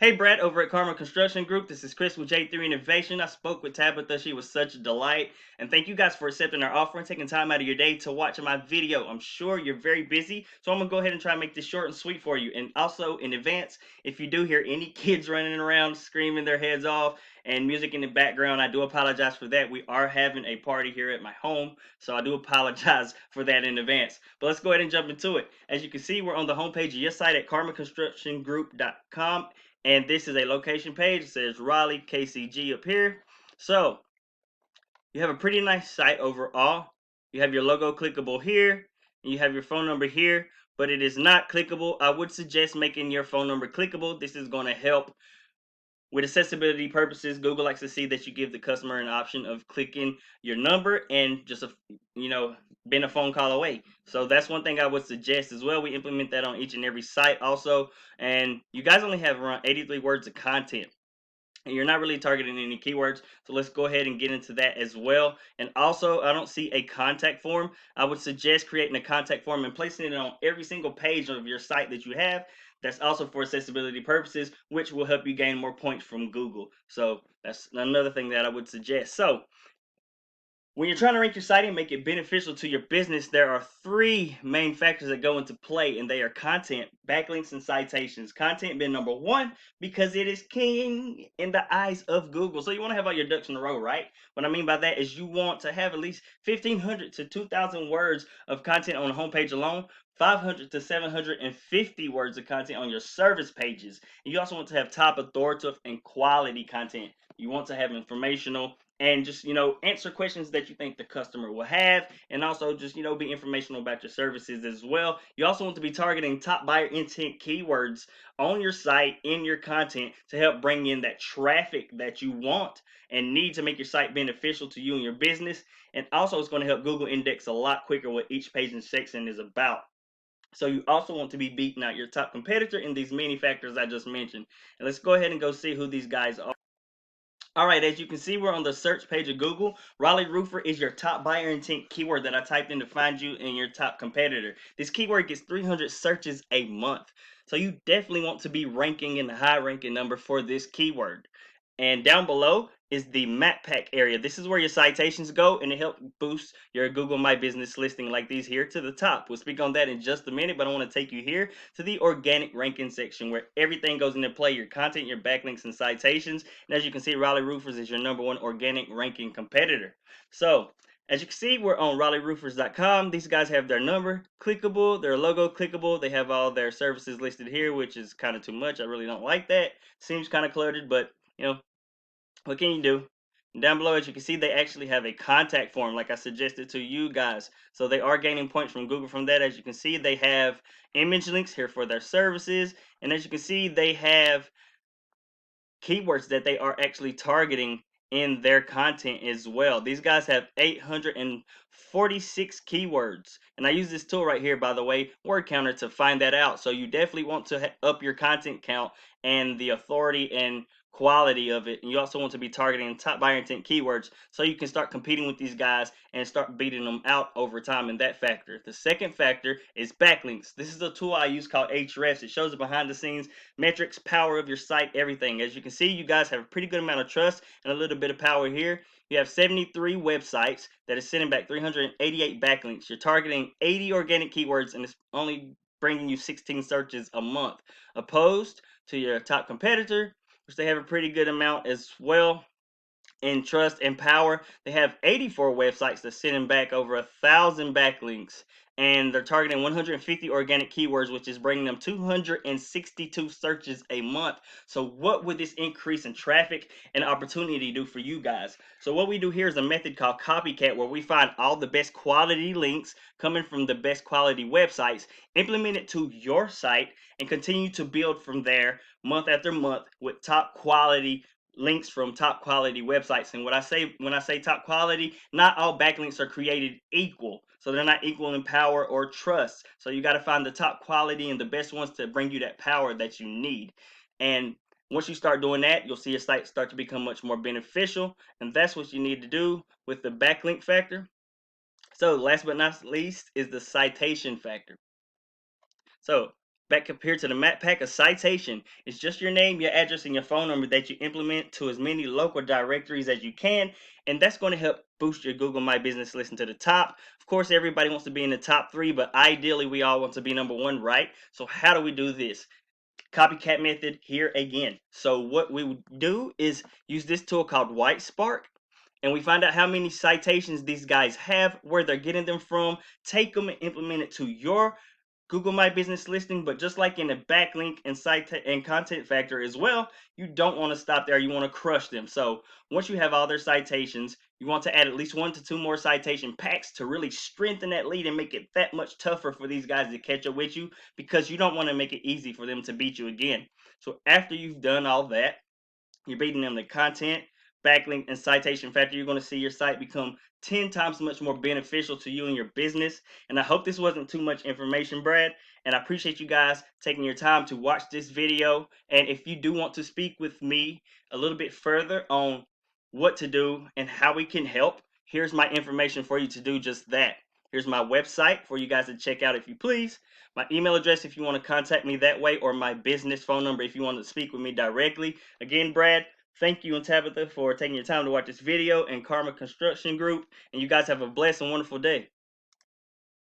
Hey, Brad, over at Karma Construction Group. This is Chris with J3 Innovation. I spoke with Tabitha. She was such a delight. And thank you guys for accepting our offer and taking time out of your day to watch my video. I'm sure you're very busy, so I'm going to go ahead and try and make this short and sweet for you. And also, in advance, if you do hear any kids running around screaming their heads off and music in the background, I do apologize for that. We are having a party here at my home, so I do apologize for that in advance. But let's go ahead and jump into it. As you can see, we're on the homepage of your site at karmaconstructiongroup.com. And this is a location page. It says Raleigh, KCG up here. So you have a pretty nice site overall. You have your logo clickable here, and you have your phone number here, but it is not clickable. I would suggest making your phone number clickable. This is going to help with accessibility purposes. Google likes to see that you give the customer an option of clicking your number and just being a phone call away. So that's one thing I would suggest as well. We implement that on each and every site also. And you guys only have around 83 words of content, and you're not really targeting any keywords. So let's go ahead and get into that as well. And also, I don't see a contact form. I would suggest creating a contact form and placing it on every single page of your site that you have. That's also for accessibility purposes, which will help you gain more points from Google. So that's another thing that I would suggest. So when you're trying to rank your site and make it beneficial to your business, there are three main factors that go into play, and they are content, backlinks, and citations. Content being number one because it is king in the eyes of Google. So you want to have all your ducks in a row, right? What I mean by that is you want to have at least 1,500 to 2,000 words of content on the homepage alone, 500 to 750 words of content on your service pages. And you also want to have top authoritative and quality content. You want to have informational and just answer questions that you think the customer will have, and also just be informational about your services as well. You also want to be targeting top buyer intent keywords on your site in your content to help bring in that traffic that you want and need to make your site beneficial to you and your business. And also, it's going to help Google index a lot quicker what each page and section is about. So you also want to be beating out your top competitor in these many factors I just mentioned. And let's go ahead and go see who these guys are. All right, as you can see, we're on the search page of Google. Raleigh Roofer is your top buyer intent keyword that I typed in to find you and your top competitor. This keyword gets 300 searches a month. So you definitely want to be ranking in the high ranking number for this keyword. And down below is the map pack area. This is where your citations go, and it helps boost your Google My Business listing like these here to the top. We'll speak on that in just a minute, but I want to take you here to the organic ranking section where everything goes into play, your content, your backlinks, and citations. And as you can see, Raleigh Roofers is your number one organic ranking competitor. So as you can see, we're on RaleighRoofers.com. These guys have their number clickable, their logo clickable. They have all their services listed here, which is kind of too much. I really don't like that. Seems kind of cluttered, but what can you do? Down below, as you can see, they actually have a contact form like I suggested to you guys. So they are gaining points from Google from that. As you can see, they have image links here for their services. And as you can see, they have keywords that they are actually targeting in their content as well. These guys have 846 keywords. And I use this tool right here, by the way, Word Counter, to find that out. So you definitely want to up your content count and the authority and quality of it. And you also want to be targeting top buyer intent keywords so you can start competing with these guys and start beating them out over time in that factor. The second factor is backlinks. This is a tool I use called Ahrefs. It shows the behind the scenes metrics, power of your site, everything. As you can see, you guys have a pretty good amount of trust and a little bit of power here. You have 73 websites that is sending back 388 backlinks. You're targeting 80 organic keywords, and it's only bringing you 16 searches a month, opposed to your top competitor, which they have a pretty good amount as well in trust and power. They have 84 websites that's sending back over 1,000 backlinks, and they're targeting 150 organic keywords, which is bringing them 262 searches a month. So what would this increase in traffic and opportunity do for you guys? So what we do here is a method called copycat, where we find all the best quality links coming from the best quality websites, implement it to your site, and continue to build from there month after month with top quality links from top quality websites. And what I say when I say top quality, not all backlinks are created equal. So they're not equal in power or trust. So you got to find the top quality and the best ones to bring you that power that you need. And once you start doing that, you'll see your site start to become much more beneficial. And that's what you need to do with the backlink factor. So last but not least is the citation factor. So back up here to the map pack, a citation is just your name, your address, and your phone number that you implement to as many local directories as you can. And that's going to help boost your Google My Business listing to the top. Of course, everybody wants to be in the top 3, but ideally we all want to be number 1, right? So how do we do this? Copycat method here again. So what we would do is use this tool called White Spark, and we find out how many citations these guys have, where they're getting them from, take them and implement it to your Google My Business listing. But just like in the backlink and site and content factor as well, you don't want to stop there. You want to crush them. So once you have all their citations, you want to add at least 1 to 2 more citation packs to really strengthen that lead and make it that much tougher for these guys to catch up with you, because you don't want to make it easy for them to beat you again. So after you've done all that, you're beating them the content, backlink, and citation factor, you're going to see your site become 10 times much more beneficial to you and your business. And I hope this wasn't too much information, Brad. And I appreciate you guys taking your time to watch this video. And if you do want to speak with me a little bit further on what to do and how we can help, here's my information for you to do just that. Here's my website for you guys to check out if you please, my email address if you want to contact me that way, or my business phone number if you want to speak with me directly. Again, Brad, thank you and Tabitha for taking your time to watch this video, and Karma Construction Group. And you guys have a blessed and wonderful day.